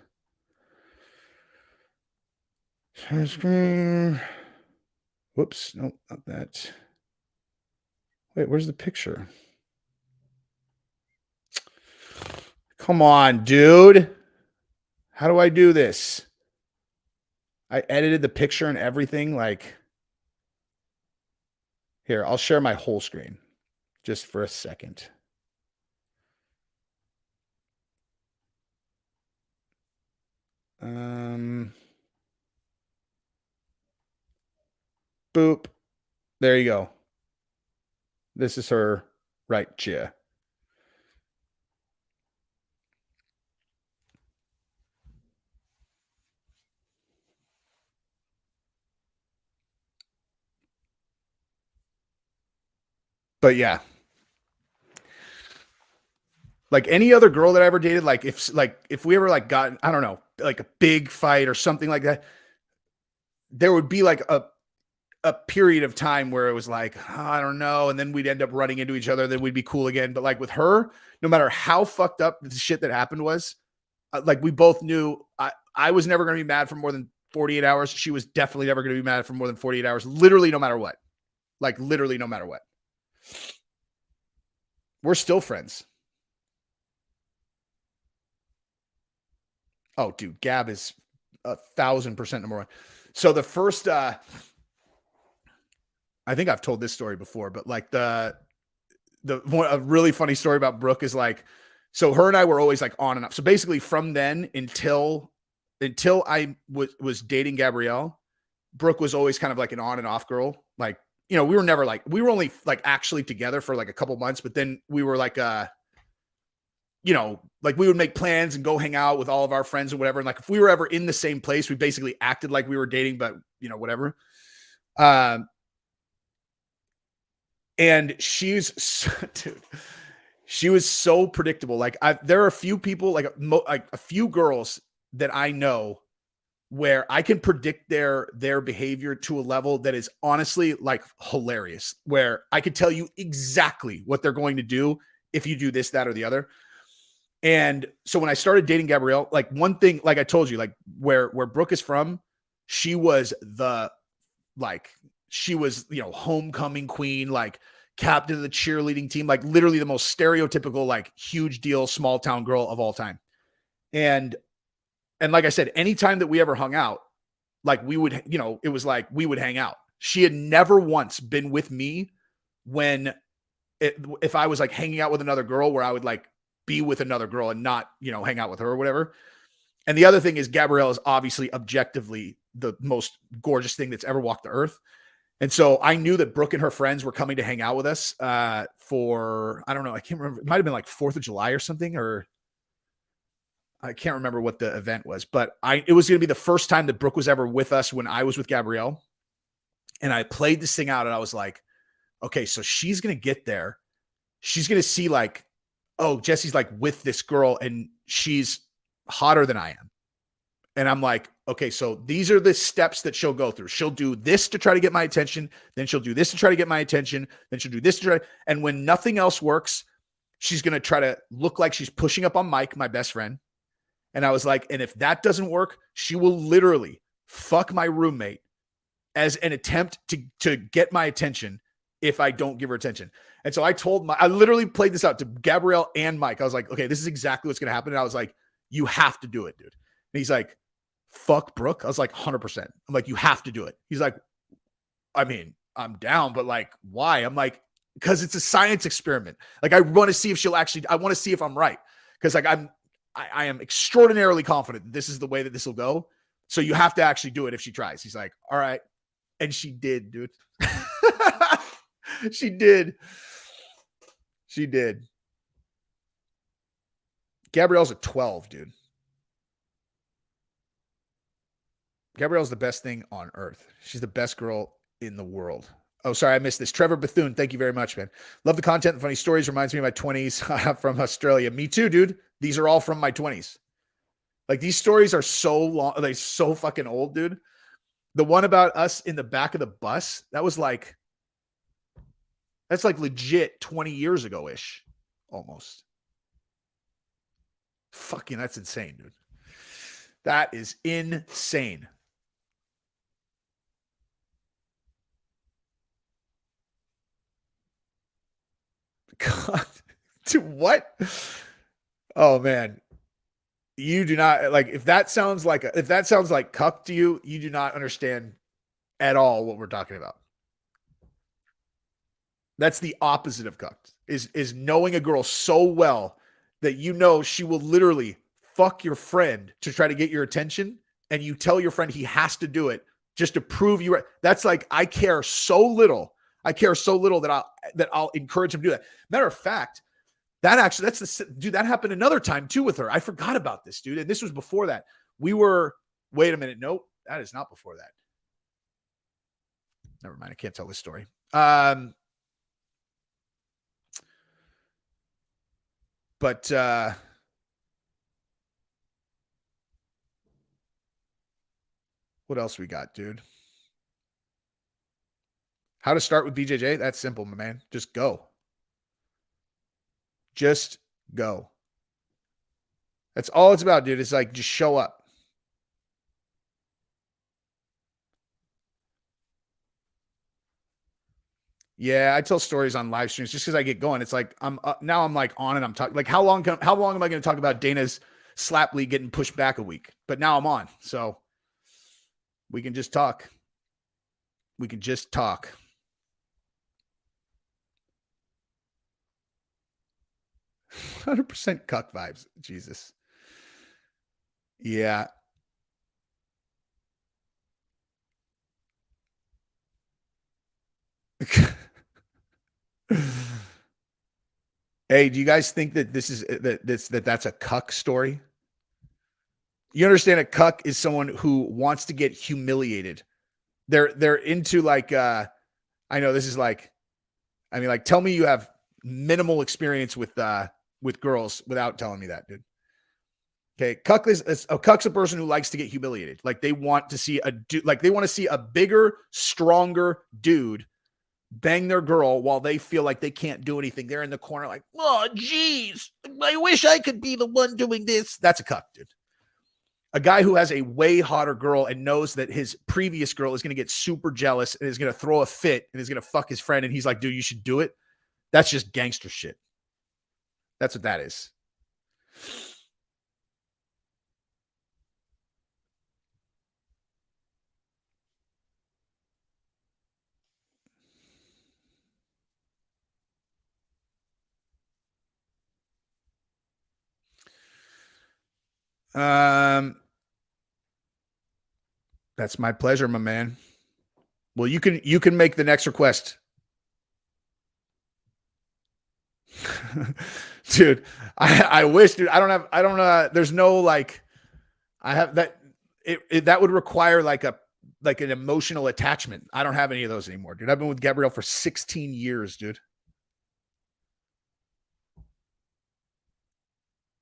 Share screen. Whoops, nope, not that. Wait, where's the picture? Come on, dude. How do I do this? I edited the picture and everything. Like, here, I'll share my whole screen just for a second. Boop. There you go. This is her right here. But yeah. Like any other girl that I ever dated, like if we ever like got, I don't know, like a big fight or something like that, there would be like a period of time where it was like, oh, I don't know. And then we'd end up running into each other. Then we'd be cool again. But like with her, no matter how fucked up the shit that happened was, like we both knew I was never going to be mad for more than 48 hours. She was definitely never going to be mad for more than 48 hours. Literally, no matter what. Like literally, no matter what. We're still friends. Oh, dude, Gab is 1,000% number one. So the first, I think I've told this story before, but like a really funny story about Brooke is like, so her and I were always like on and off. So basically from then until I was dating Gabrielle, Brooke was always kind of like an on and off girl. Like, we were never like, we were only like actually together for like a couple months, but then we were like, like we would make plans and go hang out with all of our friends or whatever. And like, if we were ever in the same place, we basically acted like we were dating, but whatever. And dude, she was so predictable. Like there are a few people, like a few girls that I know where I can predict their behavior to a level that is honestly like hilarious, where I could tell you exactly what they're going to do if you do this, that, or the other. And so when I started dating Gabrielle, like one thing, like I told you, like where Brooke is from, she was homecoming queen, like captain of the cheerleading team, like literally the most stereotypical, like huge deal, small town girl of all time. And like I said, anytime that we ever hung out, like we would, it was like we would hang out. She had never once been with me if I was like hanging out with another girl, where I would like be with another girl and not, hang out with her or whatever. And the other thing is Gabrielle is obviously objectively the most gorgeous thing that's ever walked the earth. And so I knew that Brooke and her friends were coming to hang out with us for, I don't know, I can't remember. It might've been like 4th of July or something, or I can't remember what the event was, but it was going to be the first time that Brooke was ever with us when I was with Gabrielle. And I played this thing out and I was like, okay, so she's going to get there. She's going to see like, oh, Jesse's like with this girl and she's hotter than I am. And I'm like, okay, so these are the steps that she'll go through. She'll do this to try to get my attention. Then she'll do this to try to get my attention. Then she'll do this to try. And when nothing else works, she's going to try to look like she's pushing up on Mike, my best friend. And I was like, and if that doesn't work, she will literally fuck my roommate as an attempt to get my attention if I don't give her attention. And so I literally played this out to Gabrielle and Mike. I was like, okay, this is exactly what's going to happen. And I was like, you have to do it, dude. And he's like, fuck Brooke. I was like, 100%. I'm like, you have to do it. He's like, I mean, I'm down, but like, why? I'm like, because it's a science experiment. Like, I want to see if I want to see if I'm right. Because like, I am extraordinarily confident that this is the way that this will go. So you have to actually do it if she tries. He's like, all right. And she did, dude. She did. She did. Gabrielle's a 12, dude. Gabrielle's the best thing on earth. She's the best girl in the world. Oh, sorry, I missed this. Trevor Bethune, thank you very much, man. Love the content. The funny stories. Reminds me of my 20s from Australia. Me too, dude. These are all from my 20s. Like, these stories are so long. They're so fucking old, dude. The one about us in the back of the bus, that's like legit 20 years ago-ish, almost. Fucking, that's insane, dude. That is insane. God, dude, what? Oh man, you do not like. If that sounds like cuck to you, you do not understand at all what we're talking about. That's the opposite of cucked. Is knowing a girl so well that she will literally fuck your friend to try to get your attention, and you tell your friend he has to do it just to prove you right. That's like, I care so little that I'll encourage him to do that. Matter of fact, that happened another time too with her. I forgot about this, dude. And this was before that. Wait a minute. Nope. That is not before that. Never mind. I can't tell this story. But what else we got, dude? How to start with BJJ? That's simple, my man. Just go. Just go. That's all it's about, dude. It's like, just show up. Yeah, I tell stories on live streams just because I get going. It's like, I'm like on and I'm talking. Like, how long am I going to talk about Dana's slap league getting pushed back a week? But now I'm on. So We can just talk. We can just talk. %100% cuck vibes. Jesus. Yeah. Hey, do you guys think that this is that's a cuck story? You understand a cuck is someone who wants to get humiliated. They're into like I know this is like, I mean, like, tell me you have minimal experience with girls without telling me that, dude. Okay, cuck's a person who likes to get humiliated. Like they want to see a dude, like they want to see a bigger, stronger dude bang their girl while they feel like they can't do anything. They're in the corner like, oh, geez, I wish I could be the one doing this. That's a cuck, dude. A guy who has a way hotter girl and knows that his previous girl is going to get super jealous and is going to throw a fit and is going to fuck his friend. And he's like, dude, you should do it. That's just gangster shit. That's what that is. That's my pleasure, my man. Well, you can make the next request. Dude, I wish, dude, there's no like, I have that, that would require like an emotional attachment. I don't have any of those anymore, dude. I've been with Gabrielle for 16 years, dude.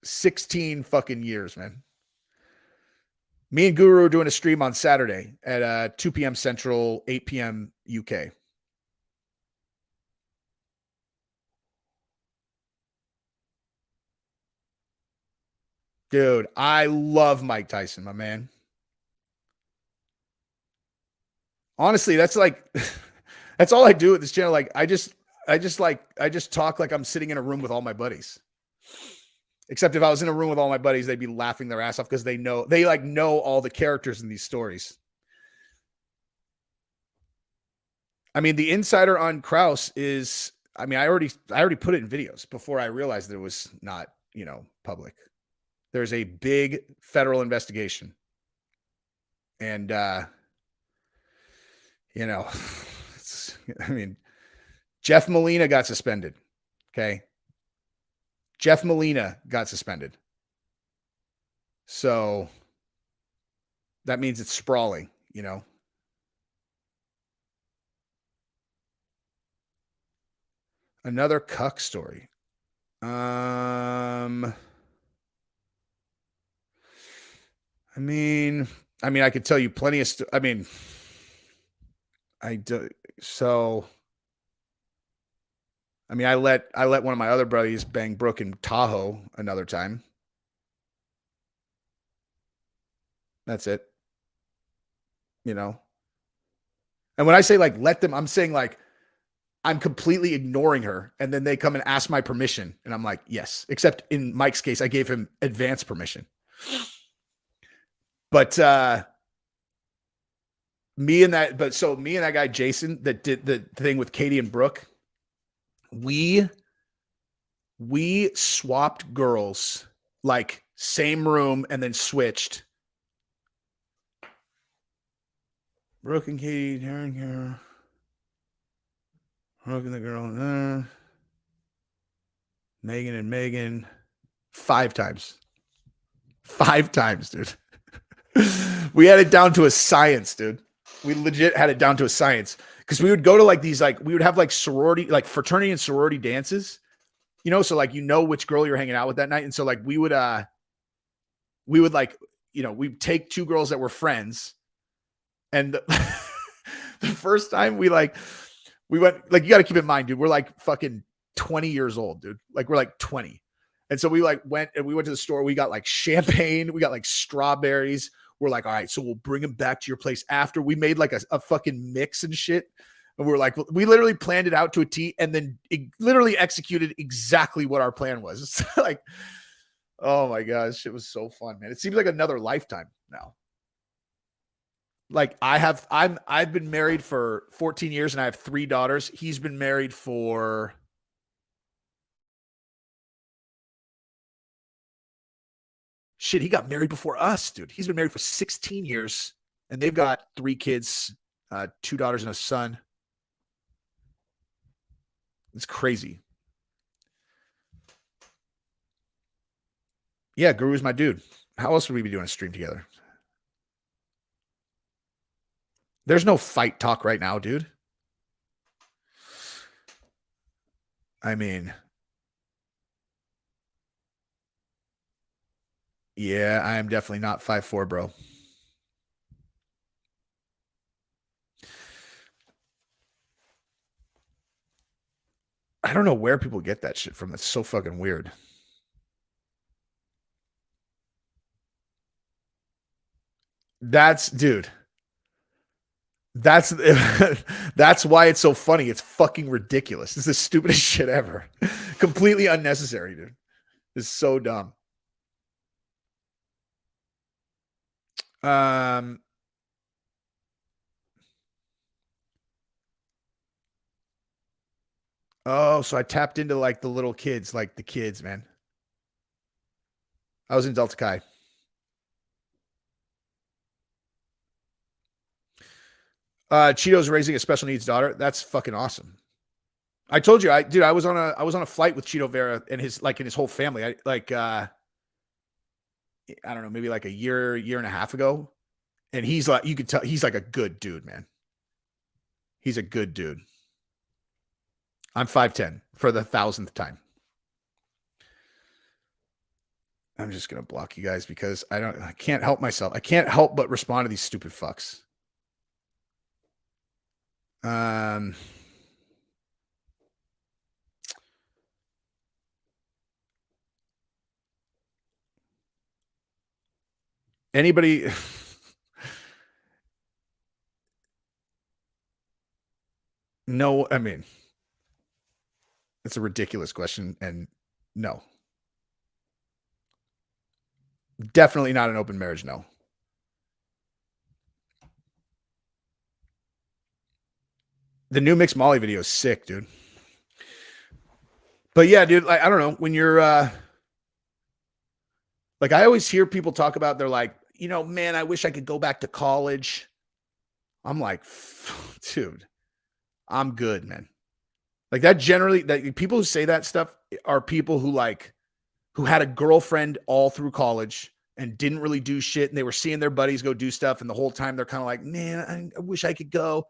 16 fucking years, man. Me and Guru are doing a stream on Saturday at 2 p.m. Central, 8 p.m. UK. Dude, I love Mike Tyson, my man. Honestly, that's like, that's all I do with this channel. Like, I just talk like I'm sitting in a room with all my buddies. Except if I was in a room with all my buddies, they'd be laughing their ass off because they know all the characters in these stories. I mean, the insider on Kraus is, I mean, I already put it in videos before I realized that it was not, public. There's a big federal investigation. And, I mean, Jeff Molina got suspended. Okay. Jeff Molina got suspended. So that means it's sprawling, Another cuck story. I mean, I could tell you plenty of I do. So, I let one of my other buddies bang Brooke in Tahoe another time. That's it. And when I say like let them, I'm saying like I'm completely ignoring her, and then they come and ask my permission, and I'm like, yes. Except in Mike's case, I gave him advance permission. But me and that guy Jason that did the thing with Katie and Brooke, we swapped girls, like same room, and then switched. Brooke and Katie, Darren here. Brooke and the girl, Megan and Megan, 5 times. 5 times, dude. We had it down to a science, dude. We legit had it down to a science because we would go to like these, like we would have like sorority, like fraternity and sorority dances, so like, which girl you're hanging out with that night. And so like, we would like, we'd take 2 girls that were friends. And the first time we went, like, you got to keep in mind, dude, we're like fucking 20 years old, dude. Like we're like 20. And so we like went to the store. We got like champagne. We got like strawberries. We're like, all right, so we'll bring them back to your place after. We made like a fucking mix and shit. And we're like, we literally planned it out to a T and then literally executed exactly what our plan was. It's like, oh my gosh, it was so fun, man. It seems like another lifetime now. Like I've been married for 14 years and I have 3 daughters. He's been married for shit, he got married before us, dude. He's been married for 16 years and they've got 3 kids, 2 daughters and a son. It's crazy. Yeah, Guru's my dude. How else would we be doing a stream together? There's no fight talk right now, dude. I mean, yeah, I am definitely not 5'4", bro. I don't know where people get that shit from. That's so fucking weird. Dude. That's that's why it's so funny. It's fucking ridiculous. This is the stupidest shit ever. Completely unnecessary, dude. It's so dumb. Oh, so I tapped into like the little kids, like the kids, man. I was in Delta Chi. Cheeto's raising a special needs daughter. That's fucking awesome. I told you, I was on a flight with Cheeto Vera and his whole family. I don't know, maybe like a year and a half ago. And he's like, you could tell he's like a good dude, man. He's a good dude. I'm 5'10" for the 1,000th time. I'm just gonna block you guys because I can't help myself. I can't help but respond to these stupid fucks. Anybody no, I mean, it's a ridiculous question and no. Definitely not an open marriage, no. The new Mixed Molly video is sick, dude. But yeah, dude, like I don't know, when you're like I always hear people talk about they're like, you know, man, I wish I could go back to college. I'm like, dude, I'm good, man. Like that generally that people who say that stuff are people who had a girlfriend all through college and didn't really do shit and they were seeing their buddies go do stuff and the whole time they're kind of like, man, I wish I could go.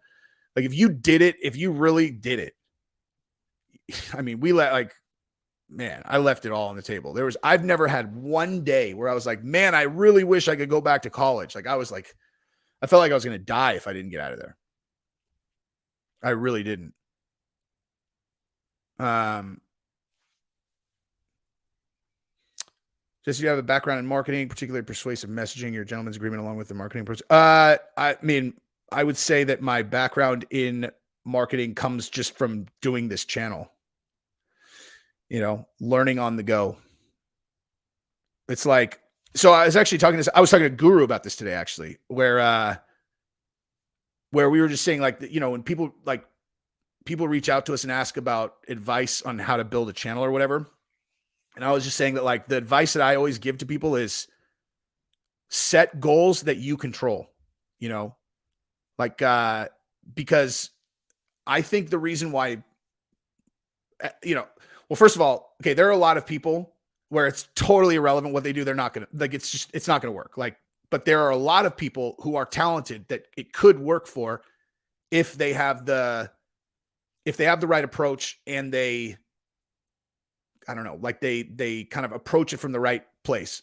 Like if you did it, if you really did it, I mean, I left it all on the table. I've never had one day where I was like, man, I really wish I could go back to college. Like I felt like I was going to die if I didn't get out of there. I really didn't. Just you have a background in marketing, particularly persuasive messaging, your gentleman's agreement along with the marketing process. I mean, I would say that my background in marketing comes just from doing this channel. You know, learning on the go. It's like, so I was actually talking to Guru about this today, actually, where we were just saying like, you know, when people reach out to us and ask about advice on how to build a channel or whatever. And I was just saying that like the advice that I always give to people is set goals that you control, you know, like, because I think the reason why, you know, well, first of all, okay, there are a lot of people where it's totally irrelevant what they do. They're not going to like, it's not going to work. Like, but there are a lot of people who are talented that it could work for if they have the right approach and I don't know, like they kind of approach it from the right place.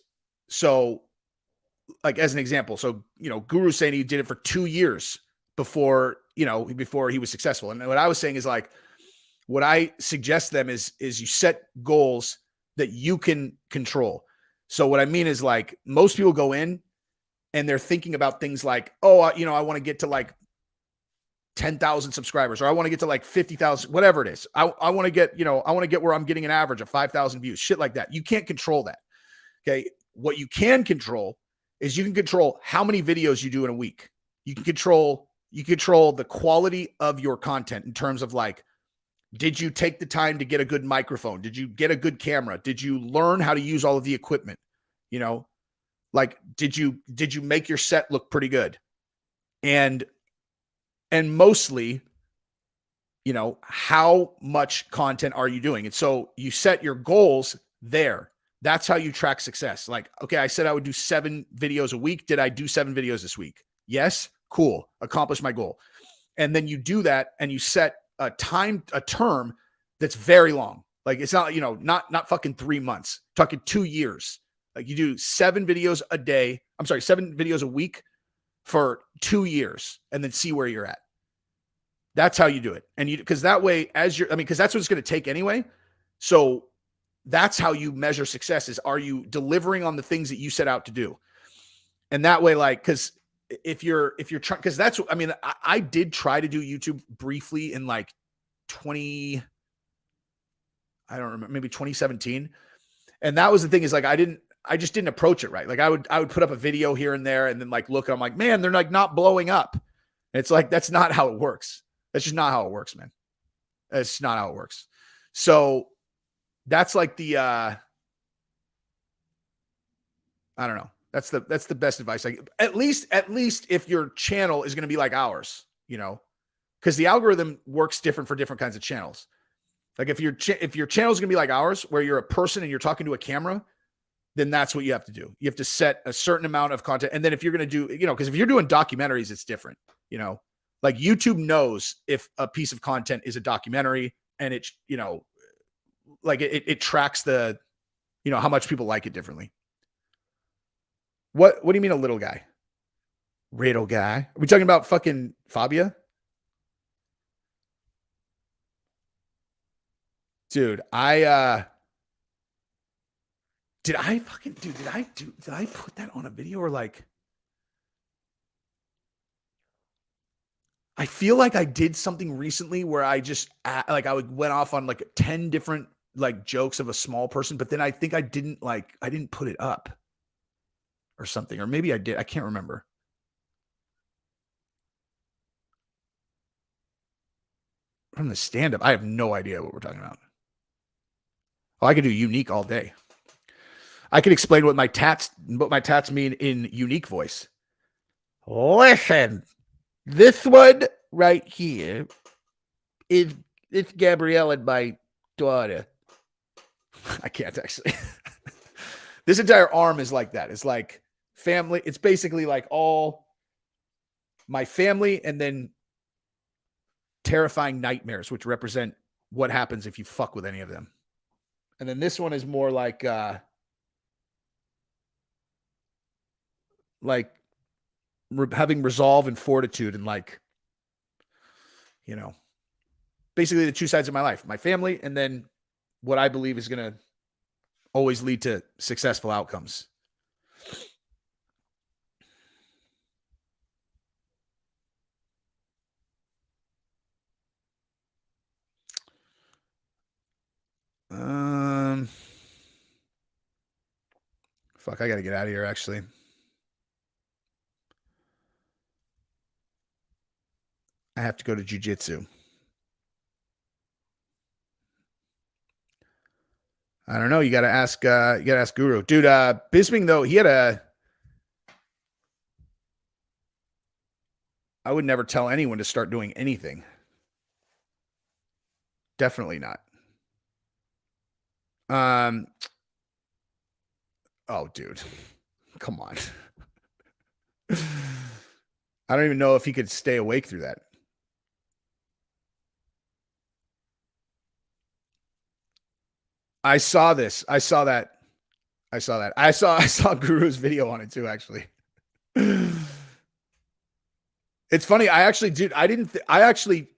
So like as an example, so, you know, Guru's saying he did it for 2 years before he was successful. And what I was saying is like, what I suggest them is you set goals that you can control. So what I mean is like most people go in and they're thinking about things like, oh, you know, I want to get to like 10,000 subscribers, or I want to get to like 50,000, whatever it is. I want to get, you know, I want to get where I'm getting an average of 5,000 views, shit like that. You can't control that. Okay. What you can control is you can control how many videos you do in a week. You can control the quality of your content in terms of like, did you take the time to get a good microphone? Did you get a good camera? Did you learn how to use all of the equipment? You know, like, did you make your set look pretty good? And mostly, you know, how much content are you doing? And so you set your goals there. That's how you track success. Like, okay, I said I would do 7 videos a week. Did I do 7 videos this week? Yes. Cool. Accomplished my goal. And then you do that and you set a term that's very long. Like, it's not, you know, not fucking 3 months, talking 2 years. Like, you do 7 videos a day. I'm sorry, 7 videos a week for 2 years and then see where you're at. That's how you do it. And because that way, because that's what it's going to take anyway. So that's how you measure success is, are you delivering on the things that you set out to do? And that way, like, because if you're trying, because that's, I mean, I did try to do YouTube briefly in like I don't remember, maybe 2017. And that was the thing is like, I just didn't approach it right. Like I would put up a video here and there and then like look, I'm like, man, they're like not blowing up. And it's like, that's not how it works. That's just not how it works, man. It's not how it works. So that's like the, I don't know. That's the best advice. Like at least if your channel is going to be like ours, you know, because the algorithm works different for different kinds of channels. Like if your channel is going to be like ours, where you're a person and you're talking to a camera, then that's what you have to do. You have to set a certain amount of content. And then if you're going to do, you know, because if you're doing documentaries, it's different, you know, like YouTube knows if a piece of content is a documentary and it's, you know, like it tracks the, you know, how much people like it differently. What do you mean a little guy? Riddle guy? Are we talking about fucking Fabia? Dude, did I put that on a video or like, I feel like I did something recently where I just like, went off on like 10 different like jokes of a small person, but then I think I didn't put it up or something, or maybe I did. I can't remember. From the stand-up, I have no idea what we're talking about. Oh, I could do unique all day. I could explain what my tats mean in unique voice. Listen, this one right here is Gabrielle and my daughter. I can't actually. This entire arm is like that. It's like family. It's basically like all my family and then terrifying nightmares, which represent what happens if you fuck with any of them. And then this one is more like having resolve and fortitude and like, you know, basically the 2 sides of my life, my family, and then what I believe is going to always lead to successful outcomes. Fuck, I got to get out of here, actually. I have to go to jiu-jitsu. I don't know. You got to ask Guru. Dude, Bisping, though, I would never tell anyone to start doing anything. Definitely not. Oh, dude. Come on. I don't even know if he could stay awake through that. I saw this. I saw that. I saw Guru's video on it too, actually. It's funny. I actually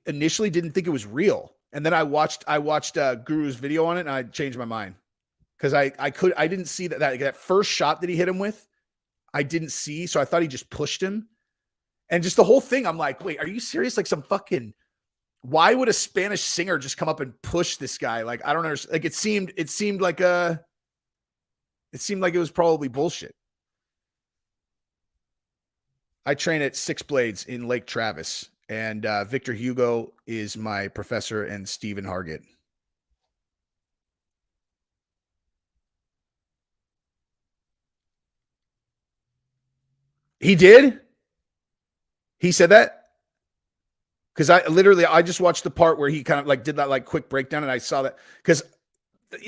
initially didn't think it was real. And then I watched Guru's video on it and I changed my mind. Cause I didn't see that first shot that he hit him with. I didn't see. So I thought he just pushed him. And just the whole thing, I'm like, wait, are you serious? Like some fucking, why would a Spanish singer just come up and push this guy? Like, I don't understand. Like it seemed like it was probably bullshit. I train at Six Blades in Lake Travis, and Victor Hugo is my professor, and Stephen Hargett. He did? He said that? Because I just watched the part where he kind of like did that like quick breakdown, and I saw that because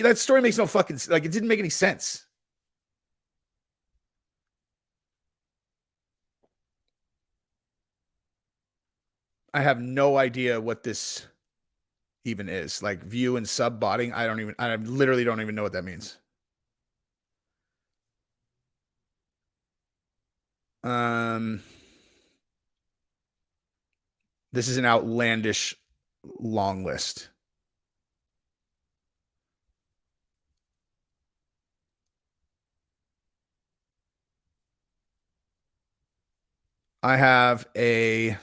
that story makes no fucking like it didn't make any sense. I have no idea what this even is. Like view and sub botting. I literally don't even know what that means. Um, this is an outlandish long list. I have a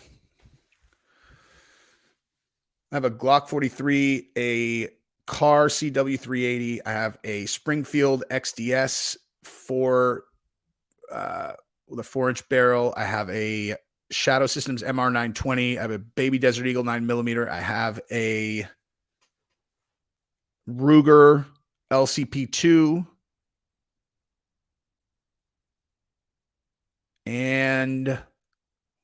Glock 43, a Car CW380. I have a Springfield XDS for with a 4-inch barrel. I have a Shadow Systems MR920. I have a Baby Desert Eagle 9mm. I have a Ruger LCP2. And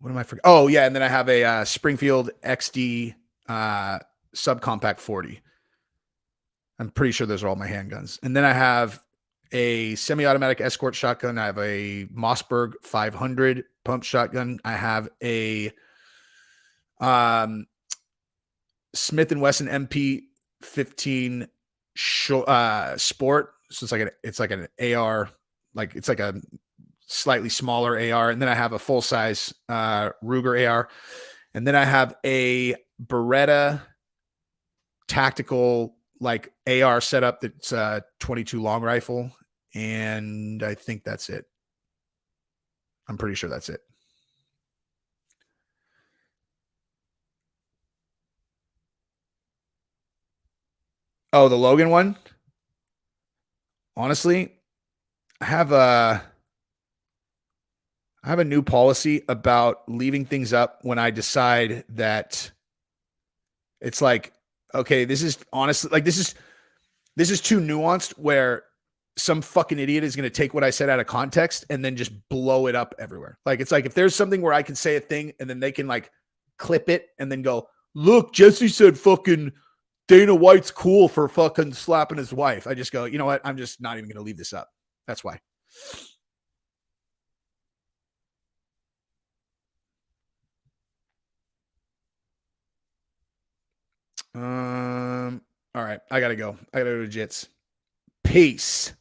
what am I forgetting? Oh, yeah. And then I have a Springfield XD subcompact 40. I'm pretty sure those are all my handguns. And then I have a semi-automatic escort shotgun. I have a Mossberg 500 pump shotgun. I have a Smith & Wesson MP15 Sport. So it's like an AR, like it's like a slightly smaller AR. And then I have a full size Ruger AR. And then I have a Beretta tactical like AR setup that's 22 long rifle. And I think that's it. I'm pretty sure that's it. Oh, the Logan one? Honestly, I have a new policy about leaving things up when I decide that it's like, okay, this is honestly like this is too nuanced where some fucking idiot is going to take what I said out of context and then just blow it up everywhere. Like, it's like if there's something where I can say a thing and then they can like clip it and then go, look, Jesse said fucking Dana White's cool for fucking slapping his wife. I just go, you know what? I'm just not even going to leave this up. That's why. All right. I got to go. I got to go to Jits. Peace.